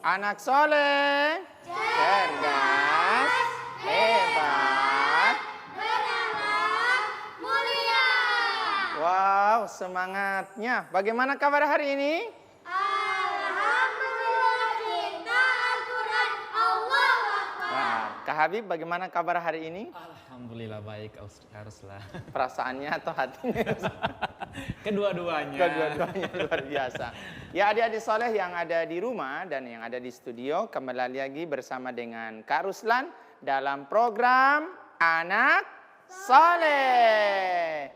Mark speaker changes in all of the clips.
Speaker 1: Anak soleh, cerdas, hebat,
Speaker 2: berakhlak mulia.
Speaker 1: wow, semangatnya. Bagaimana kabar hari ini?
Speaker 2: Alhamdulillah cinta Al-Quran Allahu Akbar.
Speaker 1: Nah, Kak Habib, bagaimana kabar hari ini?
Speaker 3: Alhamdulillah baik, haruslah.
Speaker 1: Perasaannya atau hatinya?
Speaker 3: Kedua-duanya.
Speaker 1: Kedua-duanya luar biasa. Ya, adik-adik soleh yang ada di rumah dan yang ada di studio, kembali lagi bersama dengan Kak Ruslan dalam program Anak Soleh.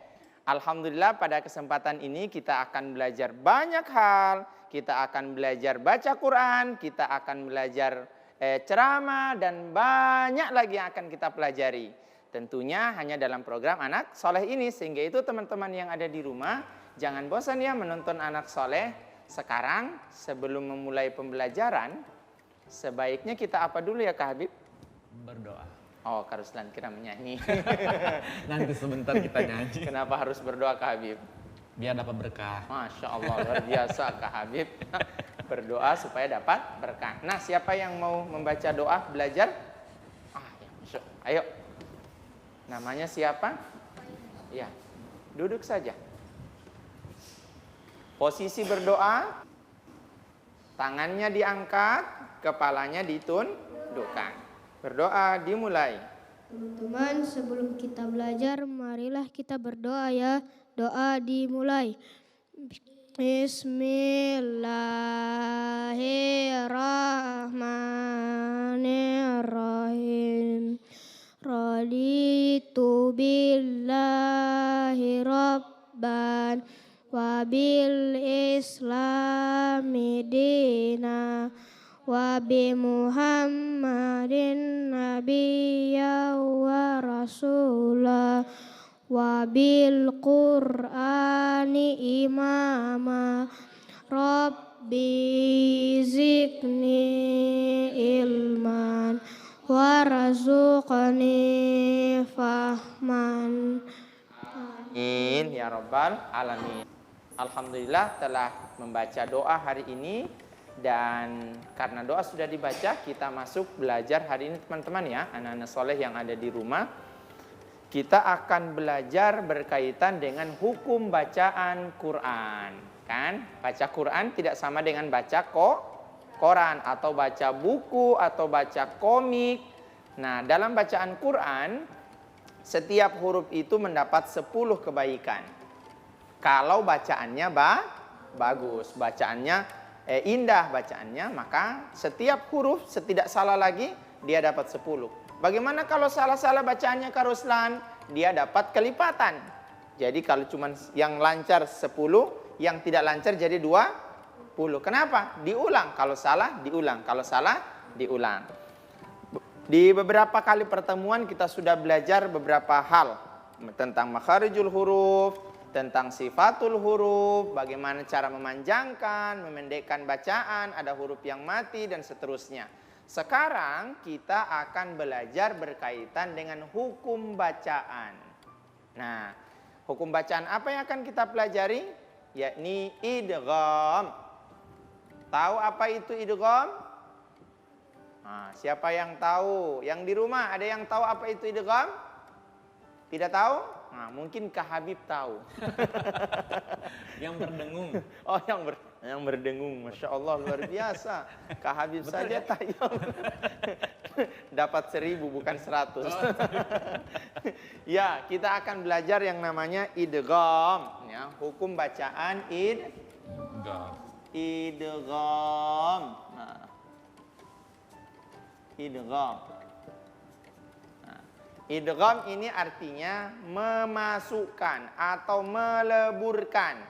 Speaker 1: Alhamdulillah pada kesempatan ini kita akan belajar banyak hal. Kita akan belajar baca Quran, kita akan belajar ceramah dan banyak lagi yang akan kita pelajari. Tentunya hanya dalam program Anak Soleh ini. Sehingga itu teman-teman yang ada di rumah, jangan bosan ya menonton Anak Soleh. Sekarang sebelum memulai pembelajaran, sebaiknya kita apa dulu ya Kak Habib?
Speaker 3: Berdoa.
Speaker 1: Oh, Kak Ruslan kira menyanyi.
Speaker 3: Nanti sebentar kita nyanyi.
Speaker 1: Kenapa harus berdoa Kak Habib?
Speaker 3: Biar dapat berkah.
Speaker 1: Masya Allah, luar biasa Kak Habib. Berdoa supaya dapat berkah. Nah, siapa yang mau membaca doa belajar? Ya, masuk. Ayo. Namanya siapa? Ya, duduk saja. Posisi berdoa, tangannya diangkat, kepalanya ditundukkan. Berdoa dimulai.
Speaker 4: Teman-teman, sebelum kita belajar, marilah kita berdoa ya. Doa dimulai. Bismillahirrahmanirrahim. Raditu billahi rabban wa bil islami dina wa bi Muhammadin nabiyya wa rasulah wa bil Qur'ani imama Rabbi zidni ilman warzuqni fahman.
Speaker 1: Amin ya rabbal alamin. Alhamdulillah telah membaca doa hari ini. Dan karena doa sudah dibaca, kita masuk belajar hari ini teman-teman ya, anak-anak soleh yang ada di rumah. Kita akan belajar berkaitan dengan hukum bacaan Quran. Kan? Baca Quran tidak sama dengan baca Quran atau baca buku atau baca komik. Nah, dalam bacaan Quran, setiap huruf itu mendapat 10 kebaikan. Kalau bacaannya bagus, bacaannya indah bacaannya, maka setiap huruf setidak salah lagi dia dapat 10. Bagaimana kalau salah-salah bacaannya Kak Ruslan? Dia dapat kelipatan. Jadi kalau cuma yang lancar 10, yang tidak lancar jadi 20. Kenapa? Diulang. Kalau salah diulang, kalau salah diulang. Di beberapa kali pertemuan kita sudah belajar beberapa hal tentang makharijul huruf, tentang sifatul huruf, bagaimana cara memanjangkan, memendekkan bacaan, ada huruf yang mati dan seterusnya. Sekarang kita akan belajar berkaitan dengan hukum bacaan. Nah, hukum bacaan apa yang akan kita pelajari? Yakni idgham. Tahu apa itu idgham? Nah, siapa yang tahu? Yang di rumah ada yang tahu apa itu idgham? Tidak tahu? Nah, mungkin Kak Habib tahu.
Speaker 3: Yang berdengung.
Speaker 1: Oh, yang berdengung. Masya Allah, luar biasa. Kak Habib saja
Speaker 3: ya?
Speaker 1: tahu. Dapat 1000 bukan 100. Ya, kita akan belajar yang namanya idgham. Ya, hukum bacaan idgham. Nah, idgham. Idgham ini artinya memasukkan atau meleburkan,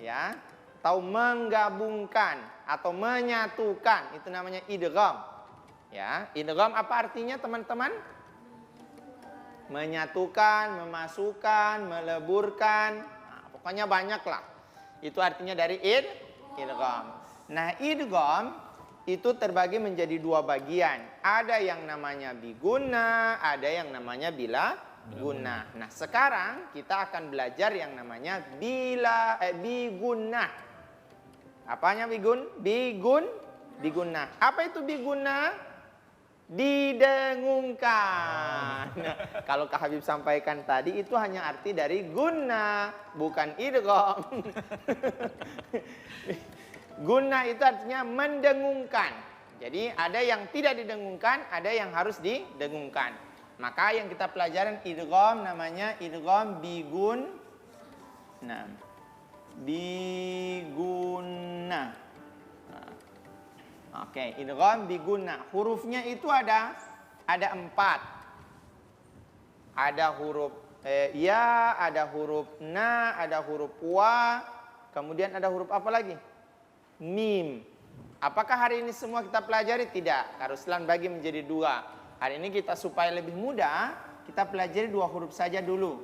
Speaker 1: ya, atau menggabungkan atau menyatukan. Itu namanya idgham. Ya, idgham apa artinya teman-teman? Menyatukan, memasukkan, meleburkan. Nah, pokoknya banyak lah. Itu artinya dari idgham. Nah, idgham itu terbagi menjadi 2 bagian. Ada yang namanya biguna, ada yang namanya bila guna. Nah, sekarang kita akan belajar yang namanya biguna. Apanya bigun? Biguna. Apa itu biguna? Didengungkan. Nah, kalau Kak Habib sampaikan tadi itu hanya arti dari guna, bukan idgham. Guna itu artinya mendengungkan. Jadi ada yang tidak didengungkan, ada yang harus didengungkan. Maka yang kita pelajaran idgham namanya idgham bigun. Nah, biguna. Oke, idgham biguna. Hurufnya itu ada 4. Ada huruf ya, ada huruf na, ada huruf wa, kemudian ada huruf apa lagi? Mim. Apakah hari ini semua kita pelajari? Tidak. Karuslan bagi menjadi 2. Hari ini kita supaya lebih mudah, kita pelajari 2 huruf saja dulu.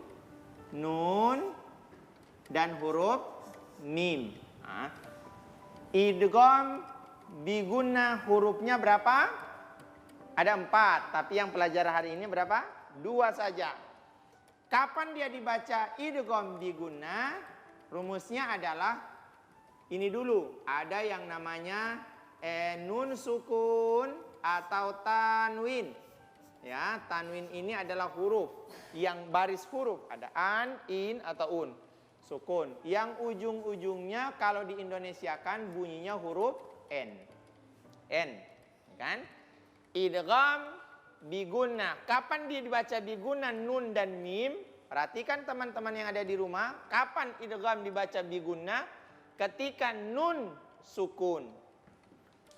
Speaker 1: Nun dan huruf mim. Nah, idgham biguna hurufnya berapa? Ada 4, tapi yang pelajaran hari ini berapa? 2 saja. Kapan dia dibaca idgham biguna? Rumusnya adalah ini dulu. Ada yang namanya nun sukun atau tanwin. Ya, tanwin ini adalah huruf yang baris huruf. Ada an, in, atau un. Sukun. Yang ujung-ujungnya kalau di Indonesiakan bunyinya huruf N. Kan? Idgham biguna. Kapan dia dibaca biguna nun dan mim? Perhatikan teman-teman yang ada di rumah. Kapan idgham dibaca biguna? Ketika nun sukun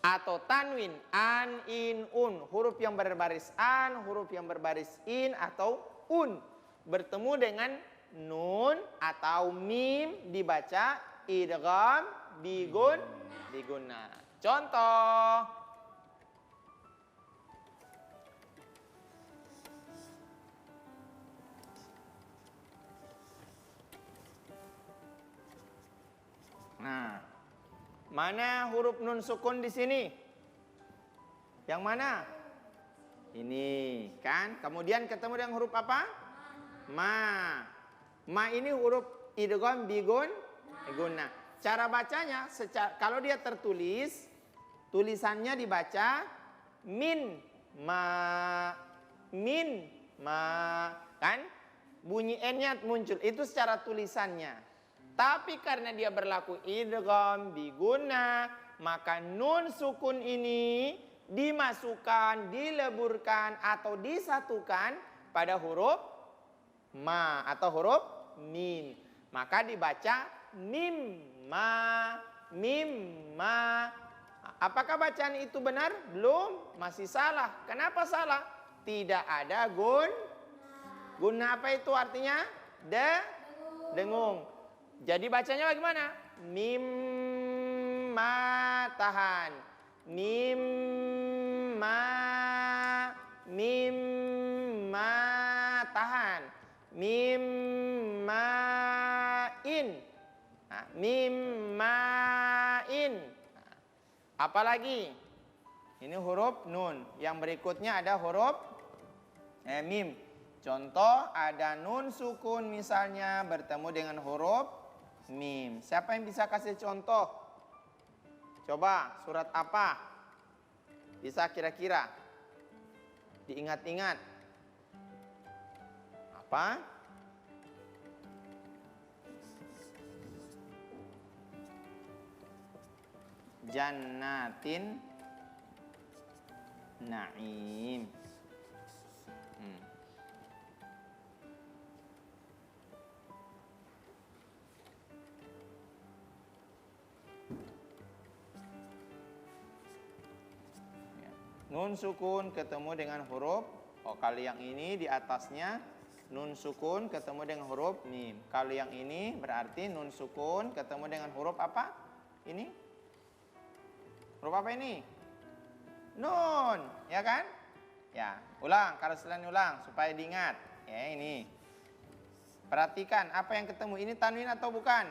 Speaker 1: atau tanwin an, in, un. Huruf yang berbaris an, huruf yang berbaris in atau un. Bertemu dengan nun atau mim dibaca idgham biguna. Contoh. Nah, mana huruf nun sukun di sini? Yang mana? Ini, kan? Kemudian ketemu dengan huruf apa? Ma. Ma ini huruf idgham biguna. Cara bacanya, kalau dia tertulis, tulisannya dibaca min ma, kan? Bunyi n-nya muncul, itu secara tulisannya. Tapi karena dia berlaku idgham biguna, maka nun sukun ini dimasukkan, dileburkan atau disatukan pada huruf ma atau huruf mim. Maka dibaca mim ma. Apakah bacaan itu benar? Belum, masih salah. Kenapa salah? Tidak ada guna apa itu artinya? Dengung. Jadi bacanya bagaimana? Mim ma tahan. Mim ma tahan. Mim ma in. Nah, mim ma in. Nah, apalagi? Ini huruf nun. Yang berikutnya ada huruf mim. Contoh ada nun sukun misalnya bertemu dengan huruf mim. Siapa yang bisa kasih contoh? Coba surat apa? Bisa kira-kira? Diingat-ingat. Apa? Jannatin Naim. Nun sukun ketemu dengan huruf, kalau yang ini di atasnya nun sukun ketemu dengan huruf mim. Kalau yang ini berarti nun sukun ketemu dengan huruf apa? Ini? Huruf apa ini? Nun, ya kan? Ya, ulang, kalau selain ulang supaya diingat. Ya, ini. Perhatikan apa yang ketemu. Ini tanwin atau bukan?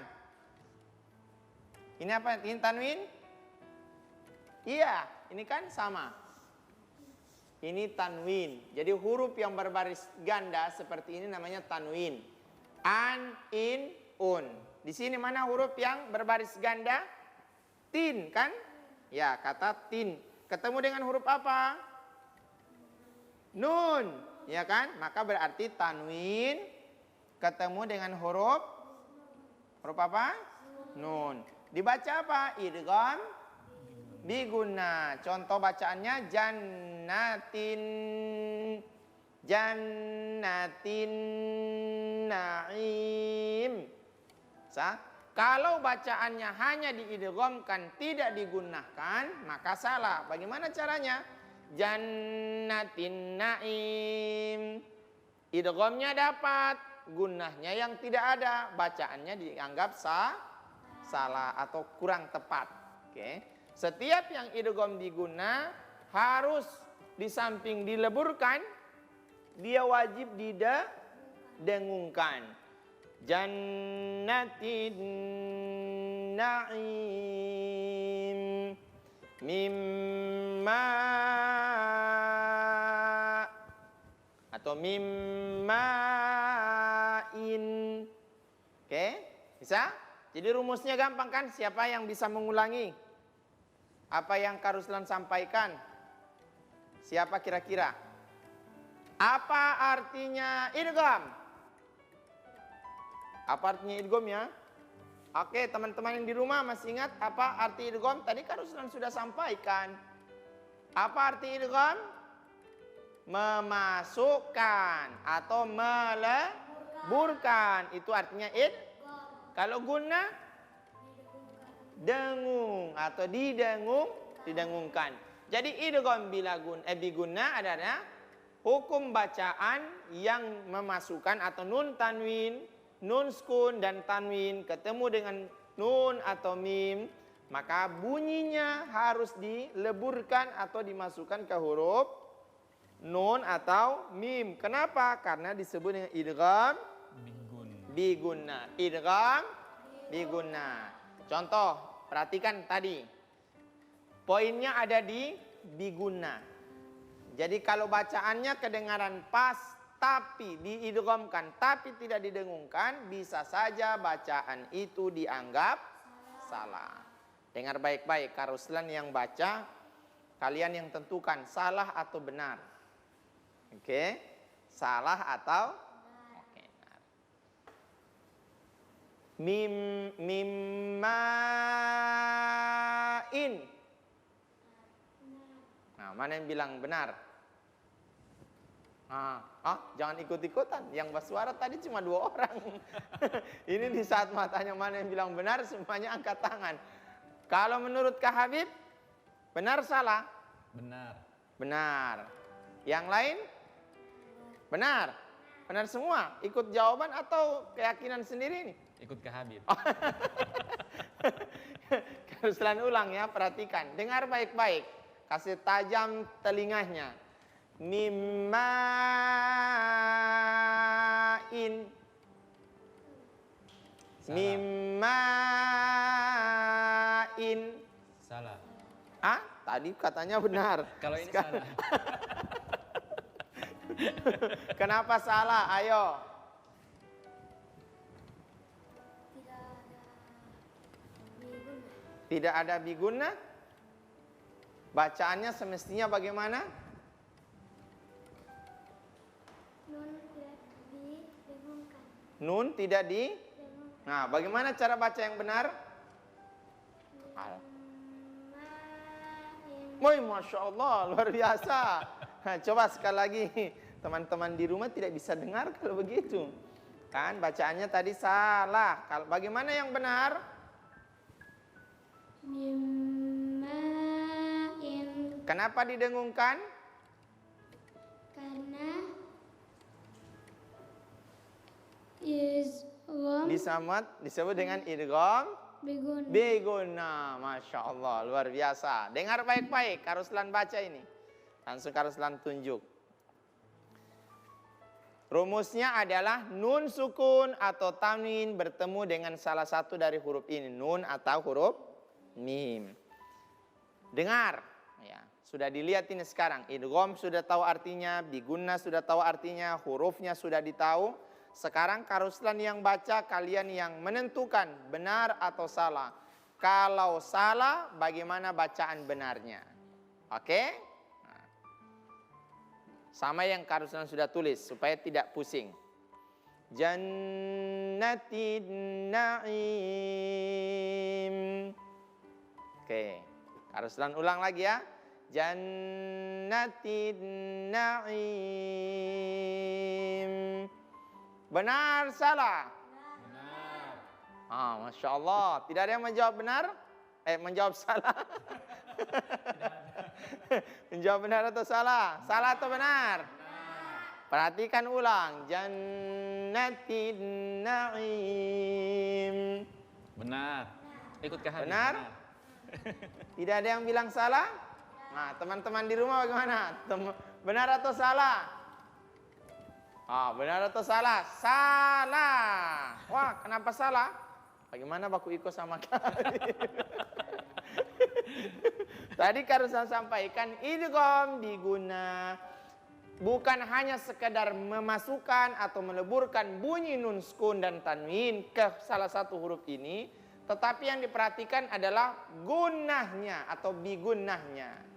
Speaker 1: Ini apa? Ini tanwin? Iya, ini kan sama. Ini tanwin. Jadi huruf yang berbaris ganda seperti ini namanya tanwin. An, in, un. Di sini mana huruf yang berbaris ganda? Tin, kan? Ya, kata tin. Ketemu dengan huruf apa? Nun. Ya kan? Maka berarti tanwin ketemu dengan huruf apa? Nun. Dibaca apa? Idgham biguna. Contoh bacaannya jannatin na'im. Kalau bacaannya hanya diidghamkan, tidak digunakan, maka salah. Bagaimana caranya? Jannatin na'im. Idghamnya dapat, gunnahnya yang tidak ada. Bacaannya dianggap salah atau kurang tepat. Oke. Setiap yang idgham diguna harus di samping dileburkan, dia wajib didengungkan. Jannatin na'im mimma atau mimma'in. Oke, bisa? Jadi rumusnya gampang kan? Siapa yang bisa mengulangi apa yang Kak Ruslan sampaikan? Siapa kira-kira? Apa artinya idgham? Apa artinya idgham ya? Oke, teman-teman yang di rumah masih ingat apa arti idgham? Tadi Kak Ruslan sudah sampaikan. Apa arti idgham? Memasukkan atau meleburkan. Itu artinya Kalau guna dengung atau didengungkan. Jadi idgham biguna adalah hukum bacaan yang memasukkan atau nun tanwin, nun sukun dan tanwin ketemu dengan nun atau mim, maka bunyinya harus dileburkan atau dimasukkan ke huruf nun atau mim. Kenapa? Karena disebut dengan idgham biguna. Idgham biguna. Contoh, perhatikan tadi. Poinnya ada di biguna. Jadi kalau bacaannya kedengaran pas tapi diidghamkan tapi tidak didengungkan, bisa saja bacaan itu dianggap salah. Dengar baik-baik, Kak Ruslan yang baca, kalian yang tentukan salah atau benar. Oke? Salah atau oke, benar. Mimma'in. Nah, mana yang bilang benar? Jangan ikut-ikutan. Yang bersuara tadi cuma 2 orang. Ini di saat matanya mana yang bilang benar, semuanya angkat tangan. Kalau menurut Kak Habib, benar salah?
Speaker 3: Benar.
Speaker 1: Benar. Yang lain? Benar. Benar semua. Ikut jawaban atau keyakinan sendiri ini?
Speaker 3: Ikut ke Habib.
Speaker 1: Harus ulang ya, perhatikan. Dengar baik-baik. Kasih tajam telinganya. Mimma'in. Mimma'in.
Speaker 3: Salah.
Speaker 1: Tadi katanya benar.
Speaker 3: Kalau ini salah.
Speaker 1: Kenapa salah? Ayo. Tidak ada biguna. Bacaannya semestinya bagaimana? Nun tidak di. Nah, bagaimana cara baca yang benar? Woi, Masya Allah, luar biasa. Nah, coba sekali lagi. Teman-teman di rumah tidak bisa dengar kalau begitu. Kan bacaannya tadi salah. Kalau bagaimana yang benar?
Speaker 4: Mimma'in.
Speaker 1: Kenapa didengungkan?
Speaker 4: Karena
Speaker 1: disebut dengan idgham
Speaker 4: biguna.
Speaker 1: biguna. Masya Allah, luar biasa. Dengar baik-baik, Kak Ruslan baca ini. Langsung Kak Ruslan tunjuk. Rumusnya adalah nun sukun atau tanwin bertemu dengan salah satu dari huruf ini, nun atau huruf mim. Dengar, ya, sudah dilihat ini sekarang. Idgham sudah tahu artinya, biguna sudah tahu artinya, hurufnya sudah ditahu. Sekarang Kak Ruslan yang baca, kalian yang menentukan benar atau salah. Kalau salah, bagaimana bacaan benarnya? Oke? Nah. Sama yang Kak Ruslan sudah tulis, supaya tidak pusing. Jannatin na'im. Oke, Kak Ruslan ulang lagi ya. Jannatin na'im. Benar, salah?
Speaker 3: Benar.
Speaker 1: Masya Allah. Tidak ada yang menjawab benar? Menjawab salah. Menjawab benar atau salah? Salah atau benar? Perhatikan ulang. Jannatin na'im.
Speaker 3: Benar. Ikut Kak Habib.
Speaker 1: Benar? Tidak ada yang bilang salah? Nah, teman-teman di rumah bagaimana? Benar atau salah? Benar atau salah? Salah. Wah, kenapa salah? Bagaimana baku iko sama kali? Tadi Kak Ruslan sampaikan idgham diguna bukan hanya sekedar memasukkan atau meleburkan bunyi nun sukun dan tanwin ke salah satu huruf ini, tetapi yang diperhatikan adalah gunnahnya atau bigunnahnya.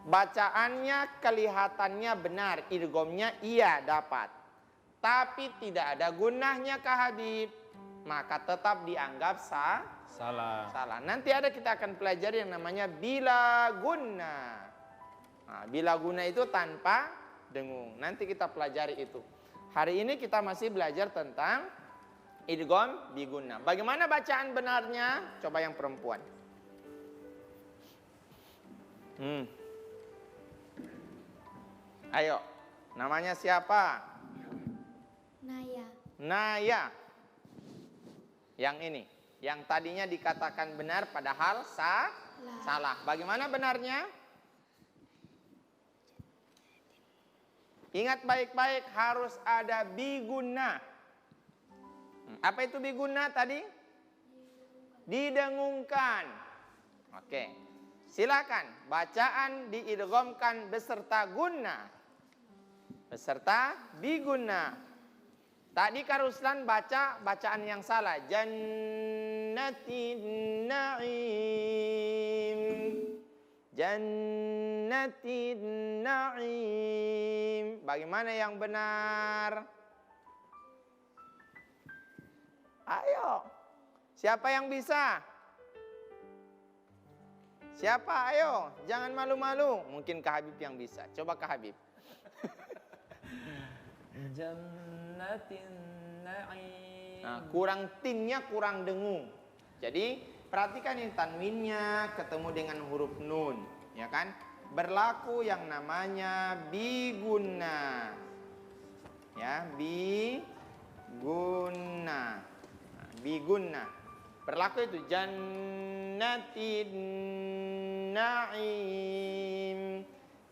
Speaker 1: Bacaannya kelihatannya benar, idghamnya iya dapat. Tapi tidak ada gunnahnya Kak Habib, maka tetap dianggap
Speaker 3: Salah.
Speaker 1: salah. Nanti kita akan pelajari yang namanya bila gunnah. Nah, bila guna itu tanpa dengung. Nanti kita pelajari itu. Hari ini kita masih belajar tentang idgham bigunnah. Bagaimana bacaan benarnya? Coba yang perempuan. Ayo, namanya siapa?
Speaker 2: Naya.
Speaker 1: Naya. Yang ini, yang tadinya dikatakan benar padahal salah. Bagaimana benarnya? Ingat baik-baik, harus ada bigunnah. Apa itu bigunnah tadi? Didengungkan. Oke. Silakan bacaan diidghamkan beserta gunnah. Beserta bigunnah. Tadi Kak Ruslan baca bacaan yang salah. Jannatin na'im. Jannatin na'im. Bagaimana yang benar? Ayo. Siapa yang bisa? Siapa? Ayo. Jangan malu-malu. Mungkin Kak Habib yang bisa. Coba Kak Habib.
Speaker 3: Jannatin na'im.
Speaker 1: Nah, kurang tinnya kurang dengung. Jadi perhatikan ini tanwinnya ketemu dengan huruf nun, ya kan? Berlaku yang namanya bigunnah. Ya, bigunnah. Nah, bigunnah. Berlaku itu jannatin na'im.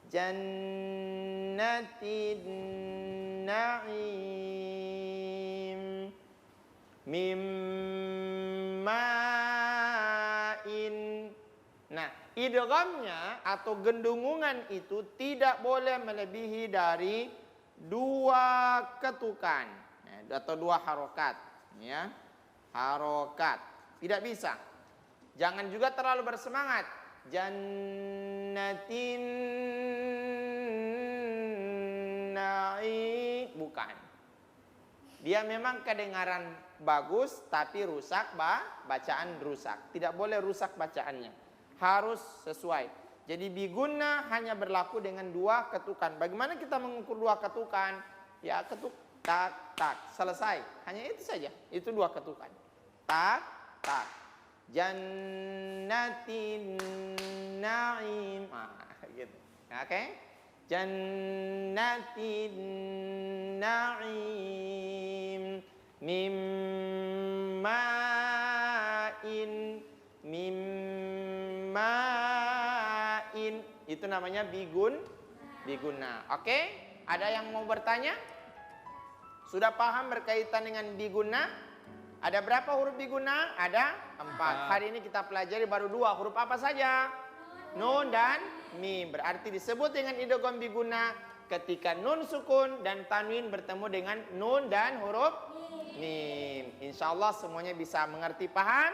Speaker 1: Jannatin na'im. Mimma'in. Nah, idghamnya atau gendungungan itu tidak boleh melebihi dari 2 ketukan atau 2 harokat, ya. Harokat. Tidak bisa. Jangan juga terlalu bersemangat. Jannatin na'im. Bukan. Dia memang kedengaran bagus, tapi rusak bacaan rusak. Tidak boleh rusak bacaannya. Harus sesuai. Jadi bigunnah hanya berlaku dengan 2 ketukan. Bagaimana kita mengukur 2 ketukan? Ya ketuk, tak, tak. Selesai. Hanya itu saja. Itu 2 ketukan. Tak, tak. Jannatin na'im. Gitu. Oke? Jannatin na'im. Mimma'in. Mimma'in. Itu namanya bigunnah. Oke? Ada yang mau bertanya? Sudah paham berkaitan dengan bigunnah? Ada berapa huruf bigunnah? Ada 4. Hari ini kita pelajari baru 2. Huruf apa saja? Nun dan mim. Berarti disebut dengan idgham bigunnah ketika nun sukun dan tanwin bertemu dengan nun dan huruf mim. Insya Allah semuanya bisa mengerti, paham?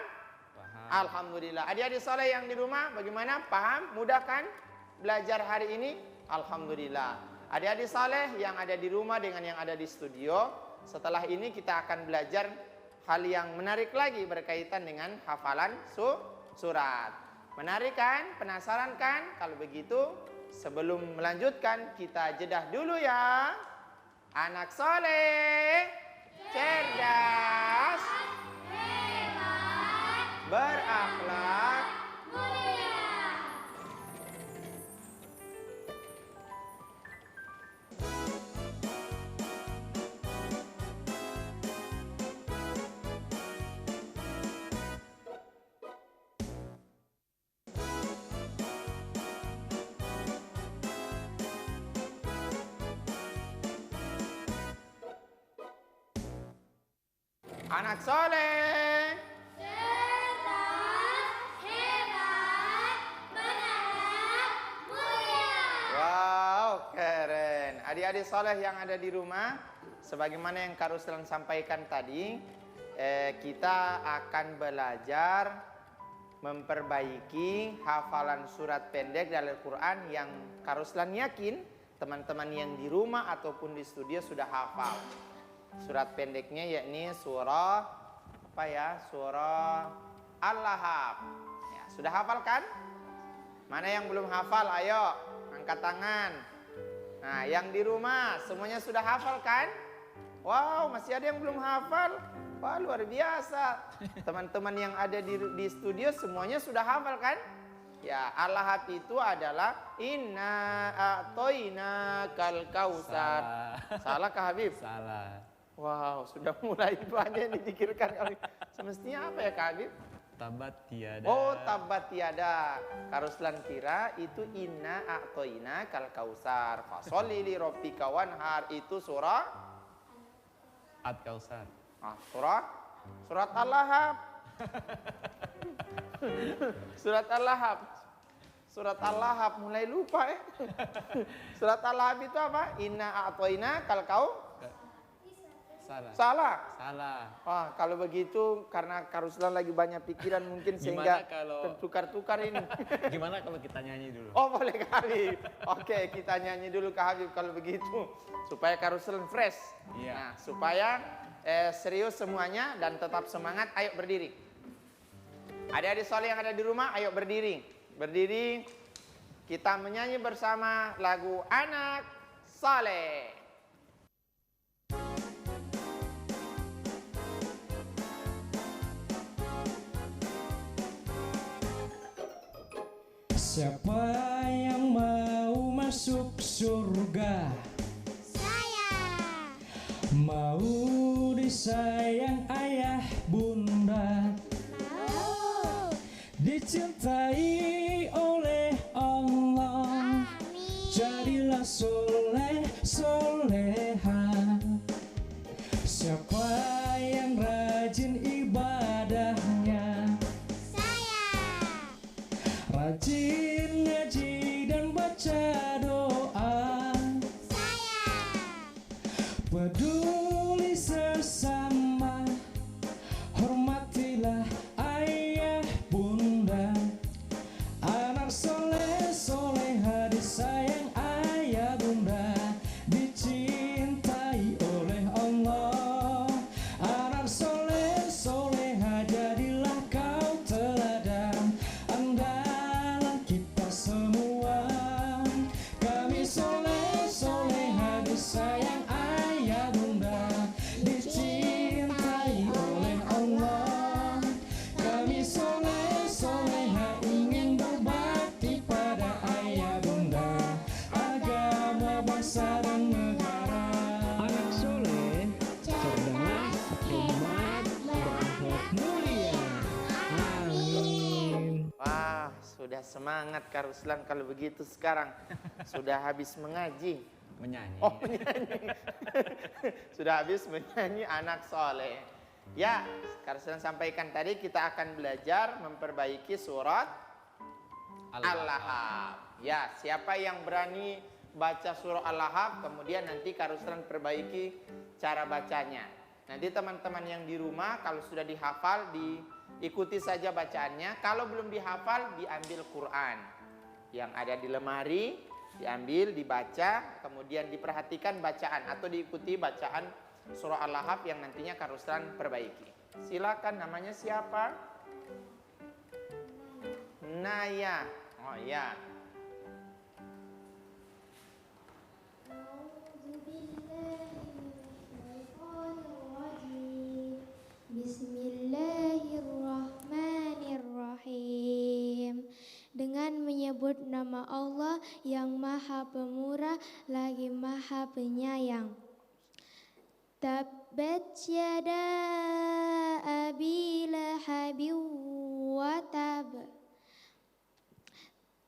Speaker 3: Paham.
Speaker 1: Alhamdulillah. Adik-adik soleh yang di rumah bagaimana? Paham? Mudah kan belajar hari ini? Alhamdulillah. Adik-adik soleh yang ada di rumah dengan yang ada di studio, setelah ini kita akan belajar hal yang menarik lagi berkaitan dengan hafalan surat. Menarik kan? Penasaran kan? Kalau begitu sebelum melanjutkan kita jedah dulu ya. Anak soleh, cerdas, berakhlak, anak soleh, wow, keren. Adik-adik soleh yang ada di rumah, sebagaimana yang Kak Ruslan sampaikan tadi, kita akan belajar memperbaiki hafalan surat pendek dari Al-Quran yang Kak Ruslan yakin teman-teman yang di rumah ataupun di studio sudah hafal. Surat pendeknya yakni surah apa ya? Surah Al-Lahab. Ya, sudah hafal kan? Mana yang belum hafal? Ayo, angkat tangan. Nah, yang di rumah semuanya sudah hafal kan? Wow, masih ada yang belum hafal. Wah, luar biasa. Teman-teman yang ada di studio semuanya sudah hafal kan? Ya, Al-Lahab itu adalah inna a'toina kal kausar. Salah kah Habib?
Speaker 3: Salah.
Speaker 1: Wow, sudah mulai banyak yang dipikirkan kami. Semestinya apa ya Kak Habib?
Speaker 3: Tabat tiada.
Speaker 1: Oh, tabat tiada. Kak Ruslan kira itu inna a'toina kal kausar. Fasholli li rabbika wanhar, itu surah
Speaker 3: At-Kausar.
Speaker 1: surat Al-Lahab. Surat Al-Lahab. Surat Al-Lahab mulai lupa ya. Surat Al-Lahab itu apa? Inna a'toina kal
Speaker 3: Salah.
Speaker 1: Salah.
Speaker 3: Salah.
Speaker 1: Wah, kalau begitu karena Kak Ruslan lagi banyak pikiran mungkin sehingga tertukar-tukar ini.
Speaker 3: Gimana kalau kita nyanyi dulu?
Speaker 1: Oh, boleh kali. Oke, kita nyanyi dulu Kak Habib kalau begitu. Supaya Kak Ruslan fresh.
Speaker 3: Iya.
Speaker 1: Nah, supaya serius semuanya dan tetap semangat, ayo berdiri. Adik-adik soleh yang ada di rumah, ayo berdiri. Berdiri, kita menyanyi bersama lagu Anak Soleh.
Speaker 5: Siapa yang mau masuk surga?
Speaker 2: Saya.
Speaker 5: Mau disayang ayah bunda,
Speaker 2: Mau.
Speaker 5: dicintai oleh Allah.
Speaker 2: Amin.
Speaker 5: Jadilah soleh soleha. Siapa yang rajin ibadahnya?
Speaker 2: Saya.
Speaker 5: Rajin ngaji dan baca doa.
Speaker 2: Saya.
Speaker 5: Peduli sesama, hormatilah ayah bunda. Anak soleh soleha disayang ayah bunda, dicintai oleh Allah. Anak soleh soleha jadilah kau teladan, andalan kita semua. Kami soleh soleha disayang ayah bunda, dicintai oleh Allah. Kami soleh soleha ingin berbakti pada ayah bunda, agama bangsa dan negara. Anak soleh, cerdas, hebat, berakhlak mulia. Amin.
Speaker 1: Wah, sudah semangat Kak Ruslan kalau begitu sekarang. Sudah habis mengaji.
Speaker 3: Menyanyi.
Speaker 1: Oh, menyanyi. Sudah habis menyanyi Anak Soleh. Ya, Kak Ruslan sampaikan tadi kita akan belajar memperbaiki surat Al-Lahab. Ya, siapa yang berani baca surah Al-Lahab, kemudian nanti Kak Ruslan perbaiki cara bacanya. Nanti teman-teman yang di rumah kalau sudah dihafal ikuti saja bacaannya. Kalau belum dihafal, diambil Quran yang ada di lemari, diambil, dibaca, kemudian diperhatikan bacaan atau diikuti bacaan surah Al-Lahab yang nantinya Kak Ruslan perbaiki. Silakan, namanya siapa? Naya. Oh ya.
Speaker 4: Bismillahirrahmanirrahim. Dengan menyebut nama Allah yang Maha Pemurah lagi Maha Penyayang. Tabbat yada abi lahabin wa tab.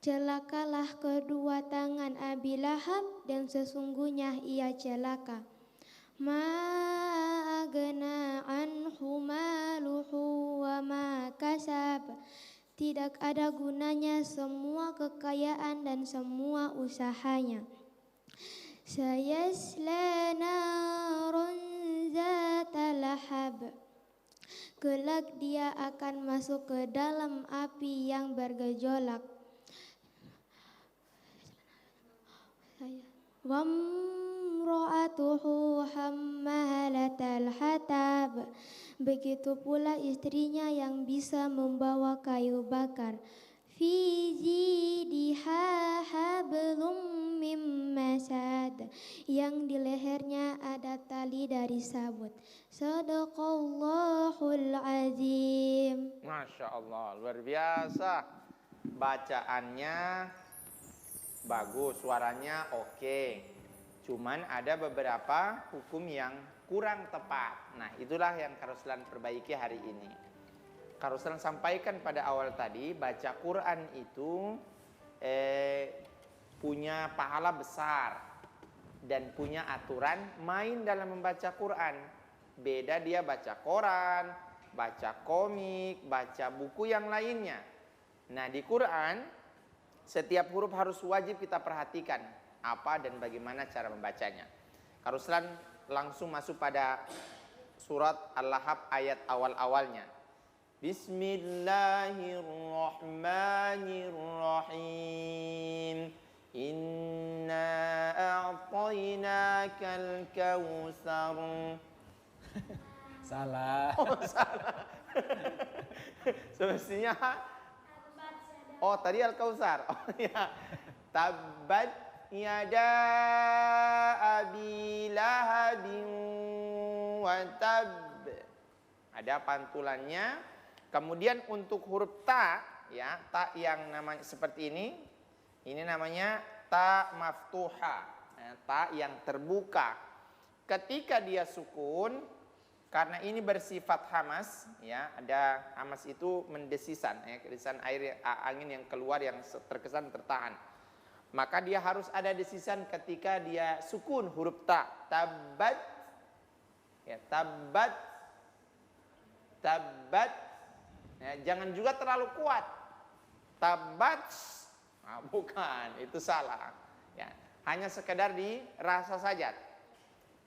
Speaker 4: Celakalah kedua tangan Abi Lahab dan sesungguhnya ia celaka. Ma agna anhu maluhu wa ma kasab. Tidak ada gunanya semua kekayaan dan semua usahanya. Sayasla narun zata lahab. Kelak dia akan masuk ke dalam api yang bergejolak. Wamra'atuhu hammalatal hatab. Begitu pula istrinya yang bisa membawa kayu bakar. Fi jidiha hablum mim masad. Yang di lehernya ada tali dari sabut. Shadaqallahul azim.
Speaker 1: Masya Allah, luar biasa. Bacaannya bagus, suaranya oke. Cuman ada beberapa hukum yang kurang tepat. Nah, itulah yang Kak Ruslan perbaiki hari ini. Kak Ruslan sampaikan pada awal tadi, baca Quran itu punya pahala besar dan punya aturan main dalam membaca Quran. Beda dia baca koran, baca komik, baca buku yang lainnya. Nah, di Quran setiap huruf harus wajib kita perhatikan apa dan bagaimana cara membacanya. Kak Ruslan langsung masuk pada surat Al-Lahab ayat awal-awalnya. Bismillahirrahmanirrahim. Inna a'tainakal kautsar.
Speaker 3: Salah.
Speaker 1: Oh, salah. Semestinya oh, tadi Al-Kautsar. Oh ya. Tabbat yada abi lahabin wa tab. Ada pantulannya. Kemudian untuk huruf ta, ya, ta yang namanya seperti ini namanya ta maftuha. Ta yang terbuka. Ketika dia sukun, karena ini bersifat hamas, ya, ada hamas itu mendesisan, ya, desisan air angin yang keluar yang terkesan tertahan. Maka dia harus ada desisan ketika dia sukun huruf ta. Tabbat, ya, tabbat, tabbat. Ya, jangan juga terlalu kuat. Tabbat, nah, bukan, itu salah. Ya, hanya sekedar dirasa saja.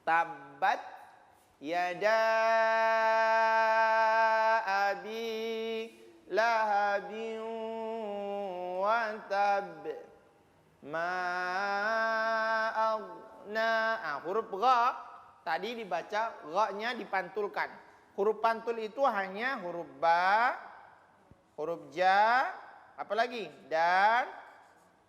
Speaker 1: Tabbat yada abi lahabin wa tab ma aghna. Huruf gha tadi dibaca, gha-nya dipantulkan. Huruf pantul itu hanya huruf ba, huruf ja, apalagi dan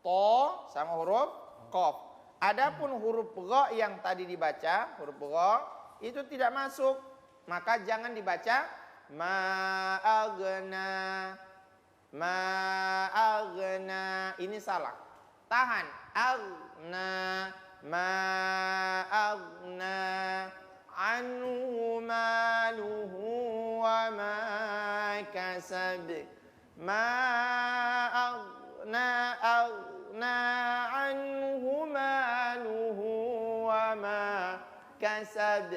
Speaker 1: to sama huruf qaf. Adapun huruf gha yang tadi dibaca, huruf gha itu tidak masuk, maka jangan dibaca ma'agna, ma'agna, ini salah. Tahan, agna, ma'agna anhu maluhu wa ma kasab, ma'agna agna anhu maluhu wa ma kasab.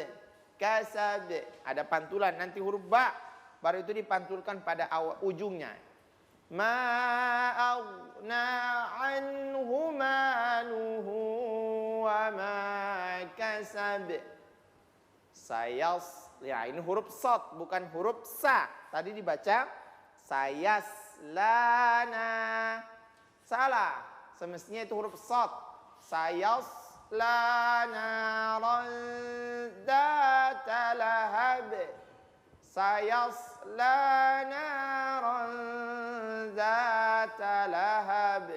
Speaker 1: Kasab ada pantulan, nanti huruf ba baru itu dipantulkan pada awal ujungnya. Ma aghna anhu maluhu wa ma kasab. Ya, ini huruf sod, bukan huruf sa. Tadi dibaca sayaslana. Salah. Semestinya itu huruf sod. Sayaslana dzata lahab. Sayaslana dzata lahab.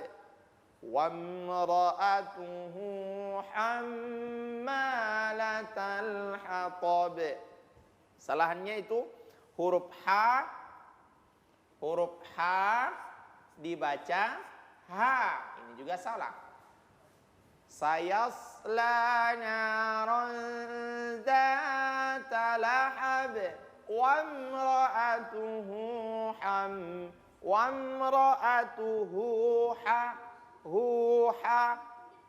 Speaker 1: وامرأته حمالة الحطب. Kesalahannya itu huruf H dibaca H. Ini juga salah. Sayasla naran dzata lahab wamra'atuhu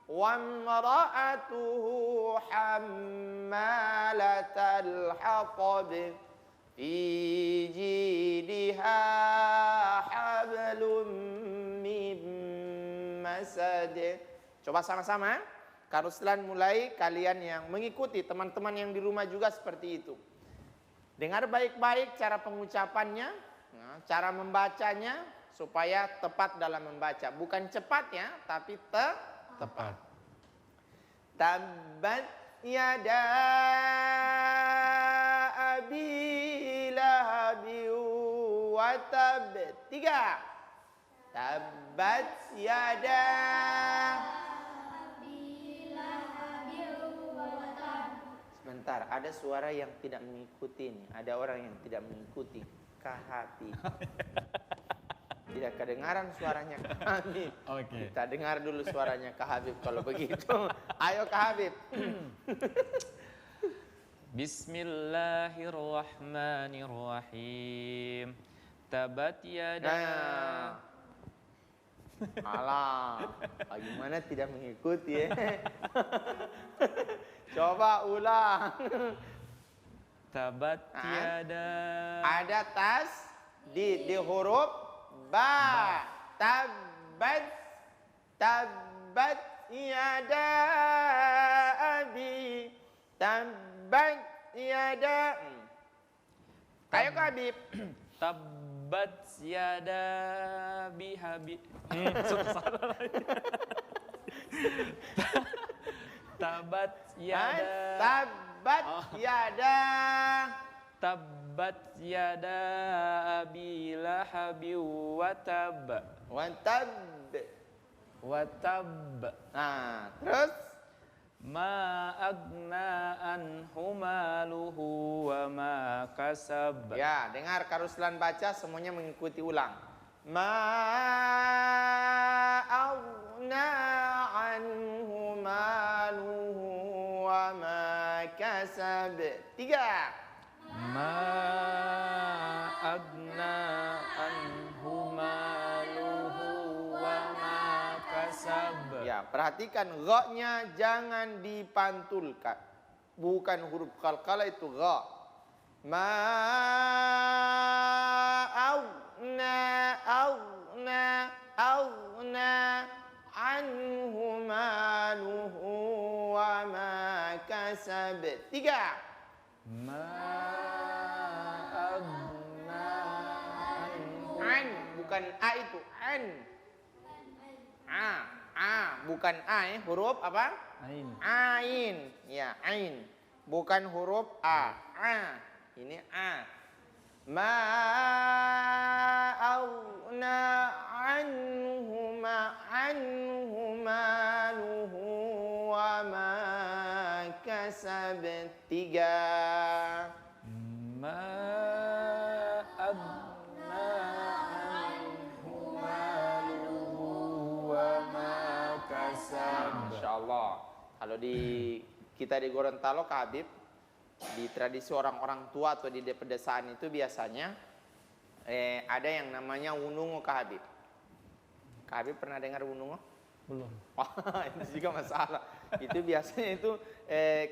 Speaker 1: wamra'atuhu hammalatal hatab fi jidha hablum min masad. Coba sama-sama. Karuslan mulai, kalian yang mengikuti, teman-teman yang di rumah juga seperti itu. Dengar baik-baik cara pengucapannya, cara membacanya, supaya tepat dalam membaca. Bukan cepat ya, tapi tepat. Tabbat yada abi lahabi wa tab. 3. Tabbat yada abi lahabi wa tab. Sebentar, ada suara yang tidak mengikuti nih. Ada orang yang tidak mengikuti. Kahati. Tidak kedengaran suaranya Kak Habib.
Speaker 3: Oke.
Speaker 1: Kita dengar dulu suaranya Kak Habib kalau begitu. Ayo Kak Habib.
Speaker 3: Bismillahirrahmanirrahim. Tabat yada.
Speaker 1: Alah, bagaimana tidak mengikuti ya? Coba ulang.
Speaker 3: Tabat yada.
Speaker 1: Ada tas di huruf ba. Tabbat yada abi. Tabbat yada. Ayo Kak Habib.
Speaker 3: Tabbat yada bihabi. Tabat yada.
Speaker 1: Tabbat yada.
Speaker 3: Tabbat yada abi lahabi wa tab. Wa tab.
Speaker 1: Nah, terus
Speaker 3: Ma agna anhu maluhu wa ma kasab.
Speaker 1: ya, dengar Karuslan baca semuanya mengikuti ulang. Ma aghna anhu maluhu wa ma kasab. 3.
Speaker 3: Ma agna anhu maluhu wa ma kasab.
Speaker 1: Ya, perhatikan gha-nya jangan dipantulkan. Bukan huruf qalqalah itu gha. Ma aghna anhu maluhu wa ma kasab. 3.
Speaker 3: Ma agna anhu.
Speaker 1: An, bukan a itu, an. Bukan a, huruf apa?
Speaker 3: Ain.
Speaker 1: Ain, ya, ain. Bukan huruf a. Ini a. Ma aghna anhu maluhu wa ma kasab. 3.
Speaker 3: Ma agna anhu maluhu wa ma kasab.
Speaker 1: Masya Allah. Kalau kita di Gorontalo, Kak Habib, di tradisi orang-orang tua atau di pedesaan itu biasanya ada yang namanya wunungo, Kak Habib. Kak Habib pernah dengar wunungo?
Speaker 3: Belum.
Speaker 1: Itu juga masalah. Itu biasanya itu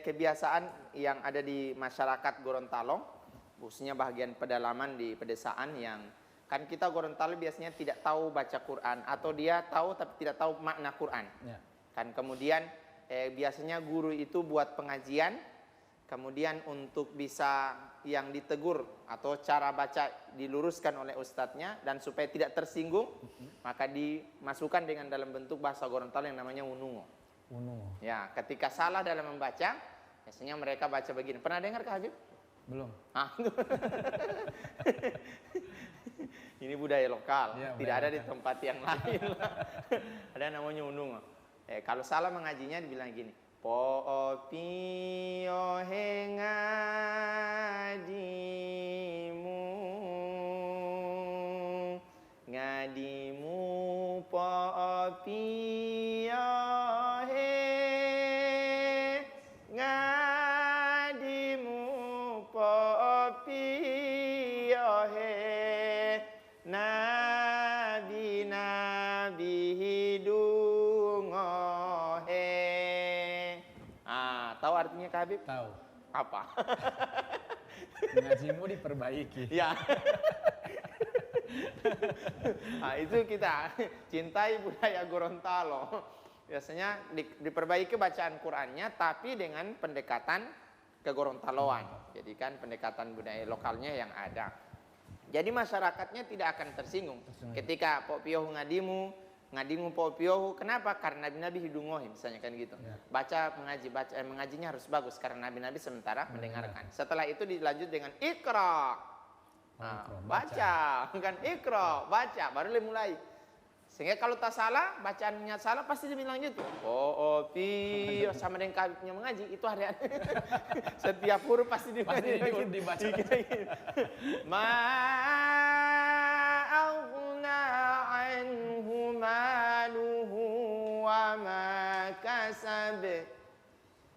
Speaker 1: kebiasaan yang ada di masyarakat Gorontalo, khususnya bagian pedalaman di pedesaan yang kan kita Gorontalo biasanya tidak tahu baca Quran atau dia tahu tapi tidak tahu makna Quran.
Speaker 3: Ya.
Speaker 1: Kan kemudian biasanya guru itu buat pengajian Kemudian untuk bisa yang ditegur atau cara baca diluruskan oleh ustadznya dan supaya tidak tersinggung, maka dimasukkan dengan dalam bentuk bahasa Gorontalo yang namanya unungo.
Speaker 3: Unungo.
Speaker 1: Ya, ketika salah dalam membaca, biasanya mereka baca begini. Pernah dengar Kak Habib?
Speaker 3: Belum.
Speaker 1: Ah. Ini budaya lokal,
Speaker 3: Ya,
Speaker 1: tidak ada di
Speaker 3: lokal.
Speaker 1: tempat yang lain. Ada namanya unungo. Kalau salah mengajinya dibilang gini. Po pio ngadimu po pio ngadimu po pio nabi nabi hidungo tahu artinya Kak Habib?
Speaker 3: Tahu.
Speaker 1: Apa?
Speaker 3: Ngajimu diperbaiki.
Speaker 1: Ya. Nah, itu kita cintai budaya Gorontalo. Biasanya diperbaiki bacaan Qur'annya tapi dengan pendekatan kegorontaloan. Jadi kan pendekatan budaya lokalnya yang ada. Jadi masyarakatnya tidak akan tersinggung. Ketika Pok Pioh ngadimu Pok Pioh, kenapa? Karena Nabi-Nabi hidungohi, misalnya kan gitu.
Speaker 3: Ya.
Speaker 1: Mengajinya harus bagus karena Nabi-Nabi sementara mendengarkan. Setelah itu dilanjut dengan ikra. Nah, baca, kan ikra, baca, baru mulai. Sehingga kalau tak salah, bacaannya salah pasti dibilang gitu. Oh, pioh sama dengan kabitnya mengaji itu hari-hari. Setiap huruf pasti dibaca. Ma'aghna anhu maluhu wa ma kasab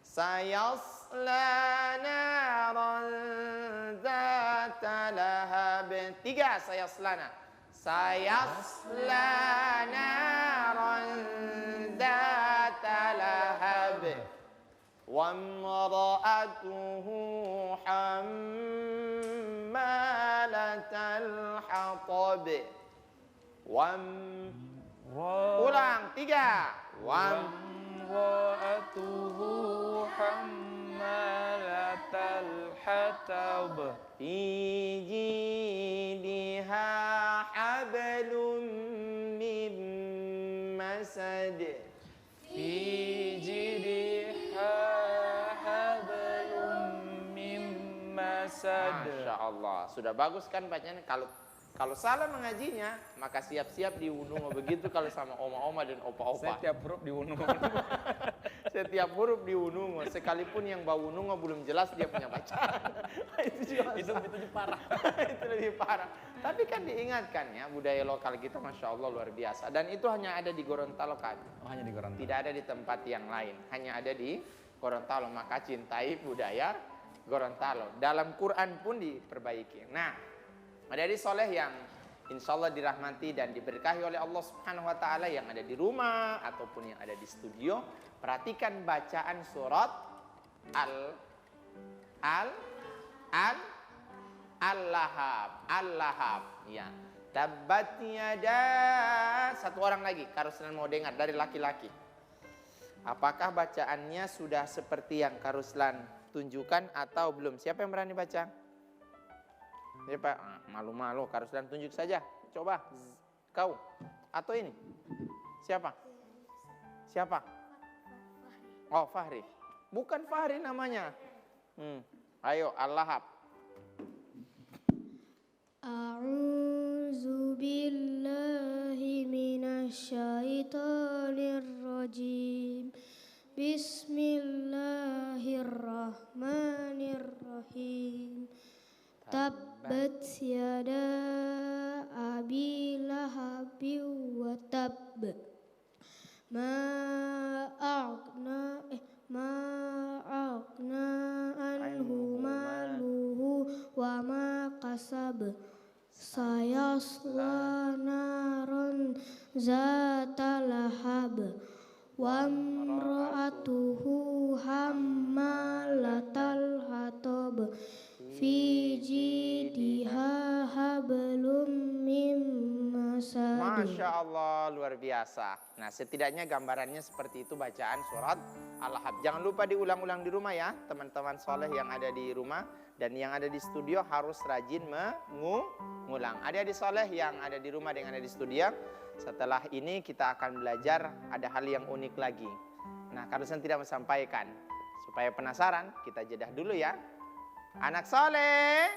Speaker 1: sayasla naran zata lahab. 3 sayaslana. Sayasla naran zata lahab wa imra'atuhu hammalatal hatab. Ulang 3.
Speaker 3: Wa'atuhu hammalatal hatab.
Speaker 1: Fi jidha hablum min masad.
Speaker 3: Fi jidha hablum mim masad.
Speaker 1: Masya Allah, sudah bagus kan bacanya. Kalau salah mengajinya, maka siap-siap diunung begitu kalau sama oma-oma dan opa-opa.
Speaker 3: Setiap huruf diunung.
Speaker 1: Setiap huruf diunung, sekalipun yang bau unung belum jelas dia punya bacaan. itu parah. Itu lebih parah. Tapi kan diingatkan ya, budaya lokal kita Masya Allah luar biasa. Dan itu hanya ada di Gorontalo kan.
Speaker 3: Oh, hanya di Gorontalo.
Speaker 1: Tidak ada di tempat yang lain, hanya ada di Gorontalo. Maka cintai budaya Gorontalo. Dalam Quran pun diperbaiki. Nah, adik-adik soleh yang insya Allah dirahmati dan diberkahi oleh Allah Subhanahu Wa Taala yang ada di rumah ataupun yang ada di studio, perhatikan bacaan surat Al-Lahab. Ya, tabat yada. Satu orang lagi, Karuslan mau dengar dari laki-laki. Apakah bacaannya sudah seperti yang Karuslan tunjukkan atau belum? Siapa yang berani baca? Ya Pak, malu-malu, Karuslan tunjuk saja. Coba, kau atau ini? Siapa? Oh, Fahri. Bukan Fahri namanya. Ayo, Al-Lahab.
Speaker 4: A'udzu billahi minasyaitonir rajim. Bismillahirrahmanirrahim. Tabbat yada abi lahabin wa tabb. Ma aghna anhu maluhu wa ma kasab. Sayasla naran zata lahab wa imra'atuhu hammalatal hatab. Fi jidha hablum mim masad.
Speaker 1: Masya Allah, luar biasa. Nah, setidaknya gambarannya seperti itu bacaan surat Al-Lahab. Jangan lupa diulang-ulang di rumah ya, teman-teman soleh yang ada di rumah. Dan yang ada di studio harus rajin mengulang. Adik-adik soleh yang ada di rumah dengan ada di studio, setelah ini kita akan belajar ada hal yang unik lagi. Nah, Karusan tidak menyampaikan. Supaya penasaran, kita jedah dulu ya. Anak soleh.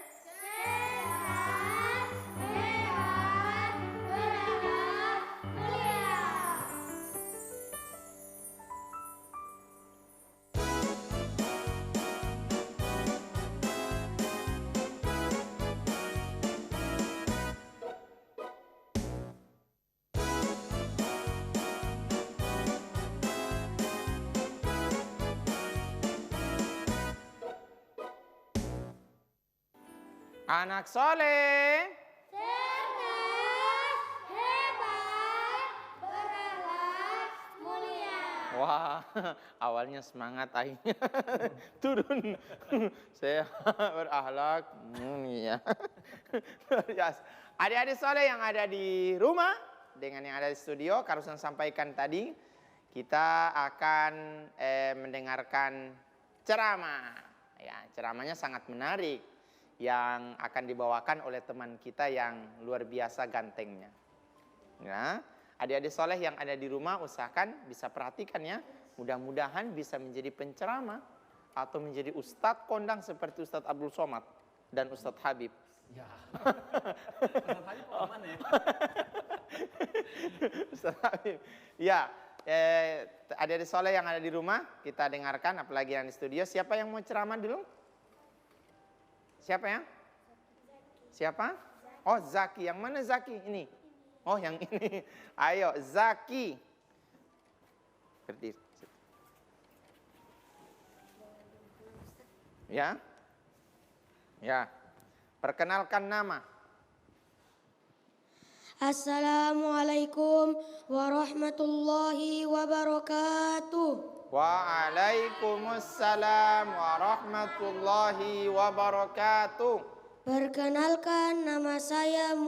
Speaker 1: Anak soleh.
Speaker 2: Cerdas, hebat, berakhlak mulia.
Speaker 1: Wah, awalnya semangat, akhirnya turun. Saya berakhlak mulia. Adik-adik soleh yang ada di rumah dengan yang ada di studio, Karusan sampaikan tadi, kita akan mendengarkan ceramah. Ya, ceramahnya sangat menarik yang akan dibawakan oleh teman kita yang luar biasa gantengnya. Nah, adik-adik soleh yang ada di rumah usahakan bisa perhatikan ya. Mudah-mudahan bisa menjadi penceramah atau menjadi ustadz kondang seperti Ustadz Abdul Somad dan Ustadz Habib.
Speaker 3: Ya. Ustadz Habib mana ya?
Speaker 1: Ustadz Habib. Ya, adik-adik soleh yang ada di rumah kita dengarkan, apalagi yang di studio. Siapa yang mau ceramah dulu? Siapa ya? Siapa? Oh, Zaki. Yang mana Zaki? Ini. Oh, yang ini. Ayo, Zaki. Berdiri. Ya. Ya. Perkenalkan nama.
Speaker 4: Assalamualaikum warahmatullahi wabarakatuh.
Speaker 1: Waalaikumsalam warahmatullahi wabarakatuh.
Speaker 4: Perkenalkan, nama saya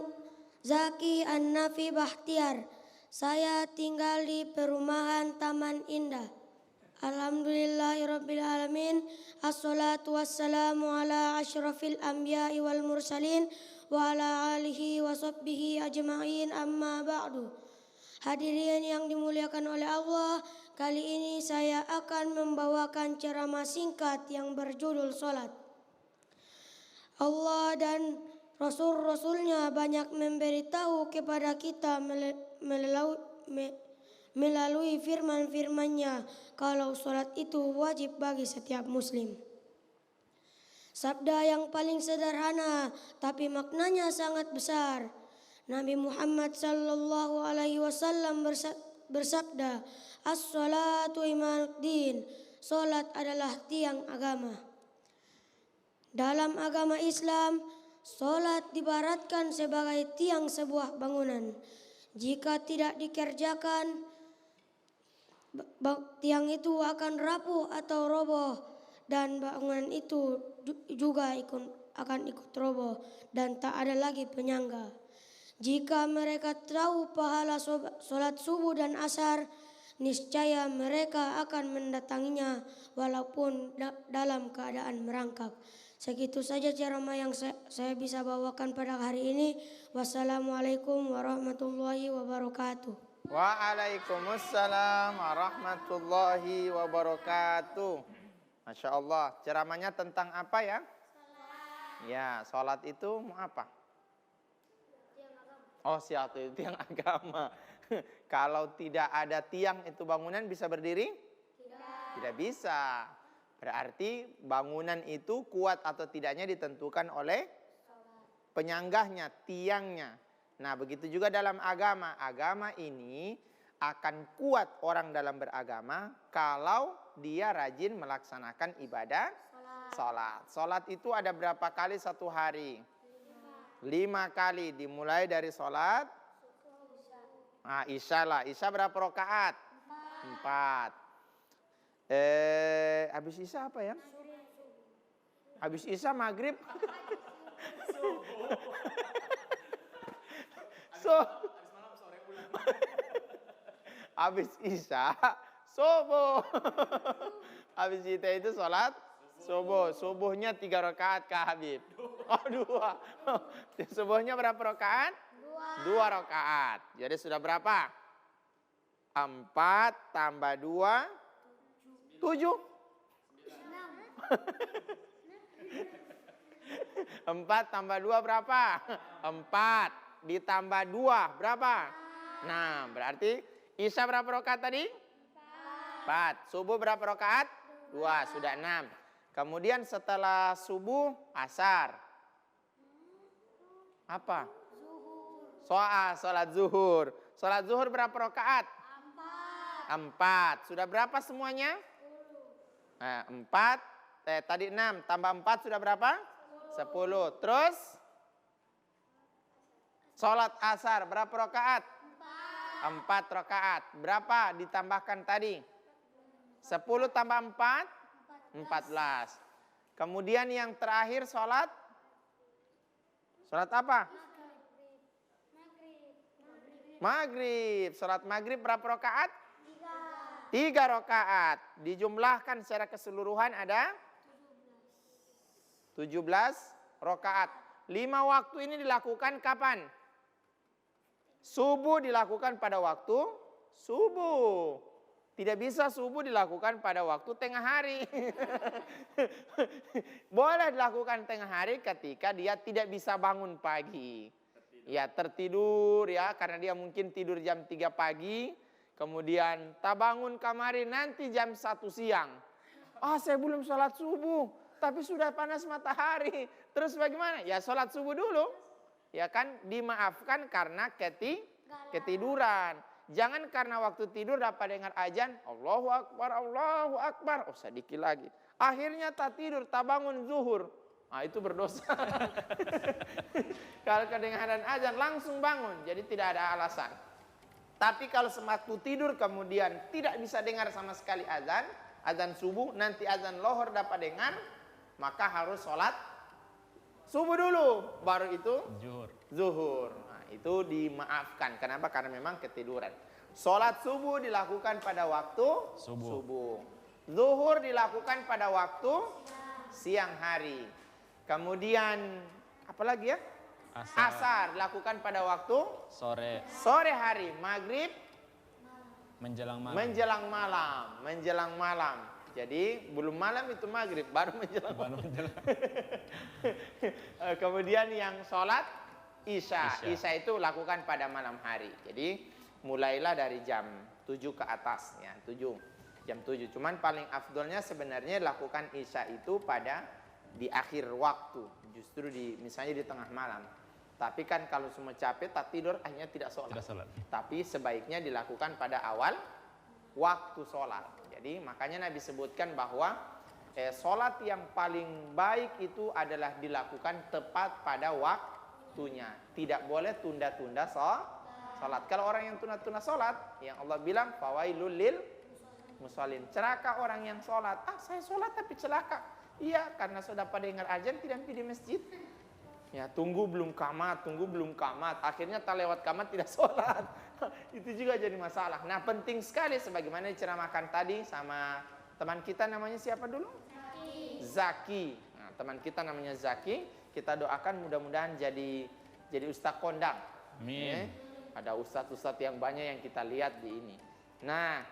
Speaker 4: Zaki An-Nafi Bahtiar. Saya tinggal di perumahan Taman Indah. Alhamdulillahirrabbilalamin. Assalatu wassalamu ala asyrafil anbiya'i wal mursalin wa ala alihi wa sahbihi ajma'in, amma ba'du. Hadirin yang dimuliakan oleh Allah, kali ini saya akan membawakan ceramah singkat yang berjudul Salat. Allah dan Rasul-Rasulnya banyak memberitahu kepada kita melalui firman-firmannya kalau salat itu wajib bagi setiap muslim. Sabda yang paling sederhana tapi maknanya sangat besar. Nabi Muhammad sallallahu alaihi wasallam bersabda, "As-salatu imaduddin." Salat adalah tiang agama. Dalam agama Islam, salat diibaratkan sebagai tiang sebuah bangunan. Jika tidak dikerjakan, tiang itu akan rapuh atau roboh, dan bangunan itu juga akan ikut roboh dan tak ada lagi penyangga. Jika mereka tahu pahala solat subuh dan asar, niscaya mereka akan mendatanginya walaupun dalam keadaan merangkak. Segitu saja ceramah yang saya bisa bawakan pada hari ini. Wassalamualaikum warahmatullahi wabarakatuh.
Speaker 1: Waalaikumsalam warahmatullahi wabarakatuh. Masya Allah, ceramahnya tentang apa ya? Ya, sholat itu mau apa? Oh, siap, itu tiang agama. Kalau tidak ada tiang itu bangunan bisa berdiri? Tidak bisa. Berarti bangunan itu kuat atau tidaknya ditentukan oleh penyanggahnya, tiangnya. Nah, begitu juga dalam agama. Agama ini akan kuat orang dalam beragama kalau dia rajin melaksanakan ibadah salat. Salat itu ada berapa kali satu hari? 5 kali, dimulai dari salat Isya lah. Isya berapa rakaat? 4. Habis Isya apa ya? Habis Isya maghrib. Habis isya, subuh. Habis itu sholat subuh. Subuhnya 3 rakaat Kak Habib. Oh 2. Subuhnya berapa rakaat? 2 rakaat. Jadi sudah berapa? 4 tambah 2, 7. 4 tambah 2 berapa? 4 ditambah 2 berapa? 6. Berarti isya berapa rakaat tadi? 4. Subuh berapa rakaat? 2. Sudah 6. Kemudian setelah subuh asar. Apa? Sholat zuhur. Sholat zuhur berapa rakaat? 4. Sudah berapa semuanya? 4. Tadi 6 tambah 4 sudah berapa? 10. Terus sholat asar berapa rakaat? 4 rakaat. Berapa ditambahkan tadi? 10 tambah 4? 14. Kemudian yang terakhir sholat apa? Maghrib. Sholat maghrib berapa rakaat? 3 rakaat. Dijumlahkan secara keseluruhan ada 17 rakaat. 5 waktu ini dilakukan kapan? Subuh dilakukan pada waktu subuh. Tidak bisa subuh dilakukan pada waktu tengah hari. Boleh dilakukan tengah hari ketika dia tidak bisa bangun pagi. Ya tertidur ya, karena dia mungkin tidur jam 3 pagi. Kemudian tak bangun kamari nanti jam 1 siang. Saya belum sholat subuh, tapi sudah panas matahari. Terus bagaimana? Ya sholat subuh dulu. Ya kan dimaafkan karena ketiduran. Jangan karena waktu tidur dapat dengar azan, Allahu Akbar, Allahu Akbar. Sedikit lagi. Akhirnya tak tidur, tak bangun zuhur. Itu berdosa. Kalau kedengaran azan langsung bangun, jadi tidak ada alasan. Tapi kalau sewaktu tidur kemudian tidak bisa dengar sama sekali azan subuh, nanti azan lohor dapat dengar, maka harus sholat subuh dulu, baru itu zuhur. Itu dimaafkan. Kenapa? Karena memang ketiduran. Sholat subuh dilakukan pada waktu subuh. Zuhur dilakukan pada waktu siang hari. Kemudian apa lagi ya? Asar dilakukan pada waktu sore hari. Maghrib menjelang malam. Jadi belum malam itu maghrib, baru menjelang. Kemudian yang sholat Isya itu lakukan pada malam hari. Jadi mulailah dari jam 7 ke atas ya, jam 7. Cuman paling afdolnya sebenarnya lakukan Isya itu di akhir waktu, justru misalnya di tengah malam. Tapi kan kalau semua capek tak tidur akhirnya tidak sholat. Tapi sebaiknya dilakukan pada awal waktu sholat. Jadi makanya Nabi sebutkan bahwa sholat yang paling baik itu adalah dilakukan tepat pada waktunya. Tidak boleh tunda-tunda sholat. Kalau orang yang tunda-tunda sholat, yang Allah bilang fawailul lil musallin, celaka orang yang sholat. Saya sholat tapi celaka. Iya, karena sudah pada dengar azan tidak pergi di masjid. Ya, tunggu belum kamat. Akhirnya tak lewat kamat tidak sholat. Itu juga jadi masalah. Nah, penting sekali sebagaimana diceramahkan tadi sama teman kita, namanya siapa dulu? Zaki. Nah, teman kita namanya Zaki. Kita doakan mudah-mudahan jadi ustaz kondang.
Speaker 3: Amin.
Speaker 1: Ada ustaz-ustaz yang banyak yang kita lihat di ini. Nah,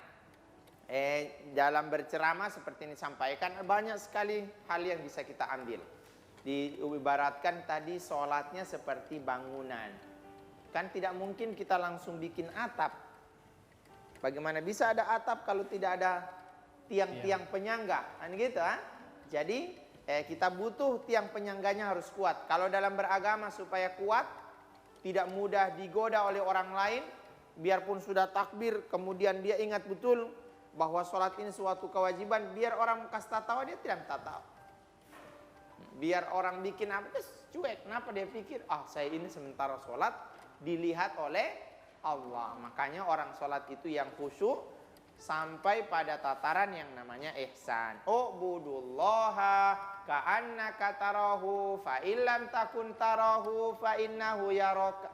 Speaker 1: dalam berceramah seperti ini sampaikan banyak sekali hal yang bisa kita ambil. Diibaratkan tadi sholatnya seperti bangunan. Kan tidak mungkin kita langsung bikin atap. Bagaimana bisa ada atap kalau tidak ada tiang-tiang penyangga? Kan gitu, Jadi kita butuh tiang penyangganya harus kuat. Kalau dalam beragama supaya kuat, tidak mudah digoda oleh orang lain, biarpun sudah takbir, kemudian dia ingat betul bahwa sholat ini suatu kewajiban, biar orang kasih tahu dia tidak tahu. Biar orang bikin apa, cuek. Kenapa dia pikir, saya ini sementara sholat dilihat oleh Allah. Makanya orang sholat itu yang khusyuk sampai pada tataran yang namanya ihsan. Ubudullaha ka'annaka tarahu fa illam takun tarahu fa innahu yaraka.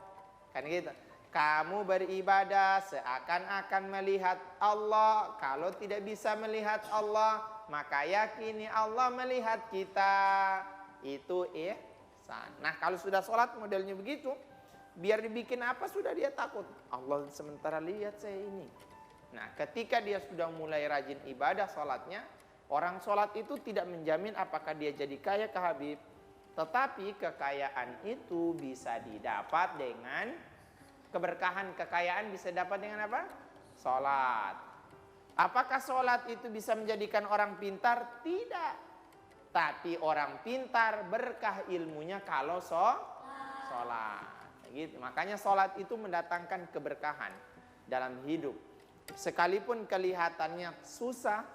Speaker 1: Kan gitu. Kamu beribadah seakan-akan melihat Allah. Kalau tidak bisa melihat Allah, maka yakini Allah melihat kita. Itu ihsan. Nah, kalau sudah sholat modelnya begitu, biar dibikin apa sudah dia takut. Allah sementara lihat saya ini. Nah, ketika dia sudah mulai rajin ibadah sholatnya, orang sholat itu tidak menjamin apakah dia jadi kaya ke Habib. Tetapi kekayaan itu bisa didapat dengan keberkahan. Kekayaan bisa dapat dengan apa? Sholat. Apakah sholat itu bisa menjadikan orang pintar? Tidak. Tapi orang pintar berkah ilmunya kalau sholat. Gitu. Makanya sholat itu mendatangkan keberkahan dalam hidup. Sekalipun kelihatannya susah,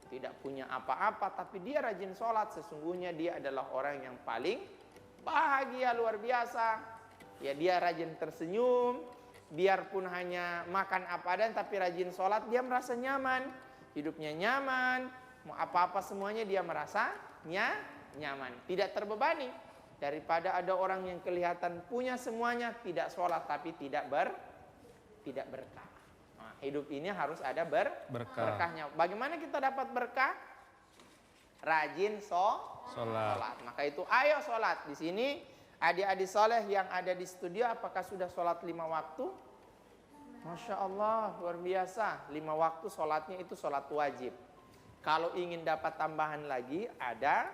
Speaker 1: tidak punya apa-apa, tapi dia rajin sholat, sesungguhnya dia adalah orang yang paling bahagia luar biasa. Ya, dia rajin tersenyum, biarpun hanya makan apa dan tapi rajin sholat, dia merasa nyaman, hidupnya nyaman, mau apa-apa semuanya dia merasa nyaman, tidak terbebani. Daripada ada orang yang kelihatan punya semuanya, tidak sholat tapi tidak berkah. Nah, hidup ini harus ada berkahnya. Bagaimana kita dapat berkah? Rajin sholat. Maka itu ayo sholat. Di sini adik-adik soleh yang ada di studio, apakah sudah sholat 5 waktu? Masya Allah, luar biasa. 5 waktu sholatnya itu sholat wajib. Kalau ingin dapat tambahan lagi, ada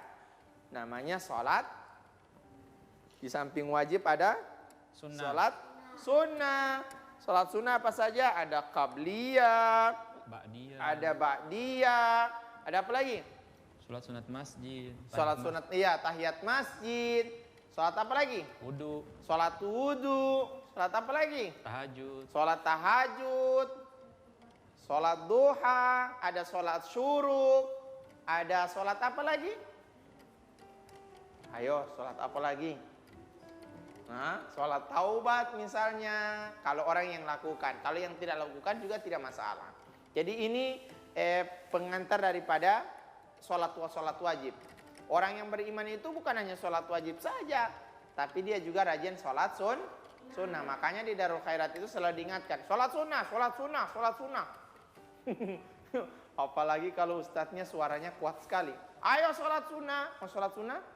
Speaker 1: namanya sholat. Di samping wajib ada sholat sunnah. Sholat sunnah apa saja? Ada qabliyah, ada ba'diyah, ada apa lagi?
Speaker 3: Sholat sunat masjid.
Speaker 1: Sholat sunat, tahiyat masjid. Sholat apa lagi?
Speaker 3: Wudu.
Speaker 1: Sholat wudu. Sholat apa lagi?
Speaker 3: Tahajud.
Speaker 1: Sholat tahajud. Sholat duha. Ada sholat syuruk. Ada sholat apa lagi? Ayo, sholat apa lagi? Nah, sholat taubat misalnya, kalau orang yang lakukan. Kalau yang tidak lakukan juga tidak masalah. Jadi ini pengantar daripada sholat wajib. Orang yang beriman itu bukan hanya sholat wajib saja, tapi dia juga rajin sholat sunnah. Makanya di Darul Khairat itu selalu diingatkan, sholat sunnah. Apalagi kalau ustadznya suaranya kuat sekali. Ayo sholat sunnah. Mau sholat sunnah?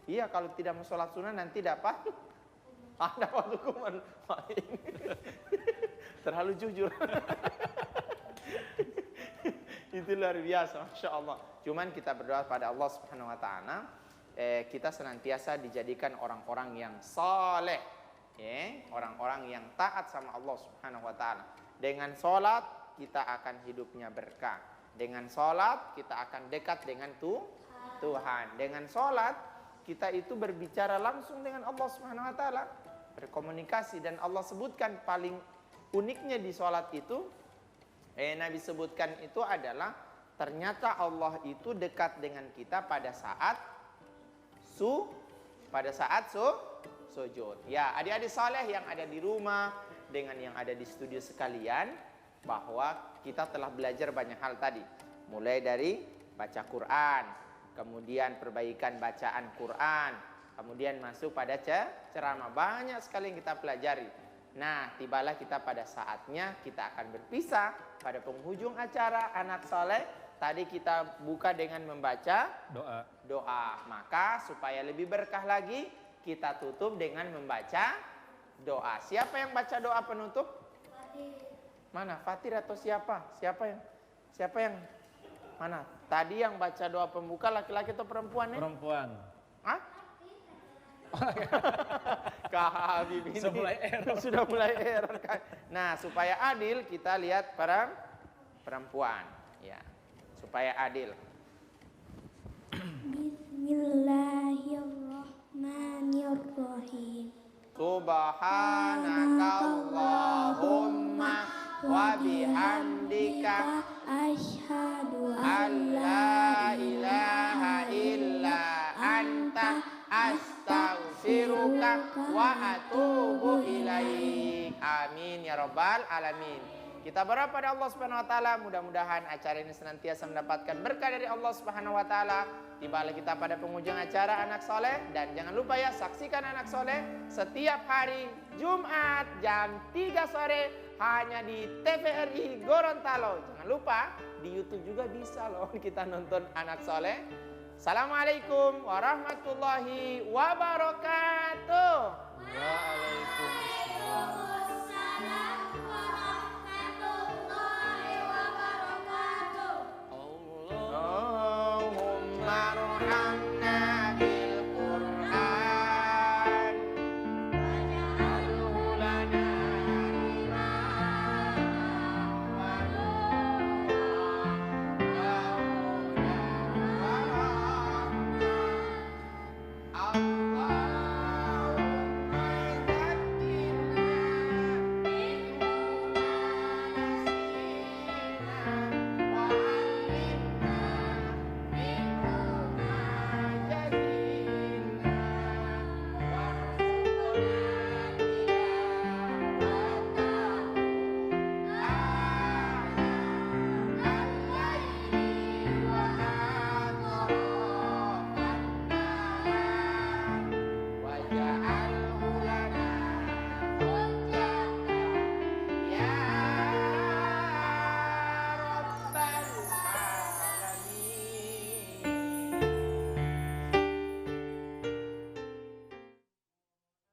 Speaker 1: Iya, kalau tidak mau sholat sunnah nanti dapat hukuman. Terlalu jujur. Itu luar biasa, Masya Allah. Cuman kita berdoa pada Allah Subhanahu Wa Taala, kita senantiasa dijadikan orang-orang yang saleh, orang-orang yang taat sama Allah Subhanahu Wa Taala. Dengan sholat kita akan hidupnya berkah. Dengan sholat kita akan dekat dengan Tuhan. Dengan sholat kita itu berbicara langsung dengan Allah Subhanahu Wa Taala, berkomunikasi. Dan Allah sebutkan paling uniknya di sholat itu, Nabi sebutkan itu adalah ternyata Allah itu dekat dengan kita pada saat sujud. Ya, adik-adik saleh yang ada di rumah dengan yang ada di studio sekalian, bahwa kita telah belajar banyak hal tadi, mulai dari baca Quran, kemudian perbaikan bacaan Quran, kemudian masuk pada ceramah. Banyak sekali yang kita pelajari. Nah, tibalah kita pada saatnya kita akan berpisah pada penghujung acara anak soleh. Tadi kita buka dengan membaca doa. Maka supaya lebih berkah lagi, kita tutup dengan membaca doa. Siapa yang baca doa penutup? Mana? Fatir atau siapa? Siapa yang mana? Tadi yang baca doa pembuka laki-laki atau perempuan?
Speaker 3: Perempuan.
Speaker 1: Hah? Kak Habib ini sudah mulai error kan. Nah, supaya adil kita lihat para perempuan, ya. Supaya adil.
Speaker 2: Bismillahirrahmanirrahim.
Speaker 1: Subhanakallahumma wa bihamdika
Speaker 2: asyhadu
Speaker 1: alla ilaha illa anta astaghfiruka wa atubu ilaik. Amin ya rabbal alamin. Kita berdoa pada Allah Subhanahu wa taala, mudah-mudahan acara ini senantiasa mendapatkan berkah dari Allah Subhanahu wa taala. Tibalah kita pada penghujung acara Anak Soleh, dan jangan lupa ya, saksikan Anak Soleh setiap hari Jumat jam 3 sore hanya di TVRI Gorontalo. Jangan lupa di YouTube juga bisa loh kita nonton Anak Soleh. Assalamualaikum warahmatullahi wabarakatuh.
Speaker 3: Waalaikumsalam.
Speaker 1: Allahumma arhamna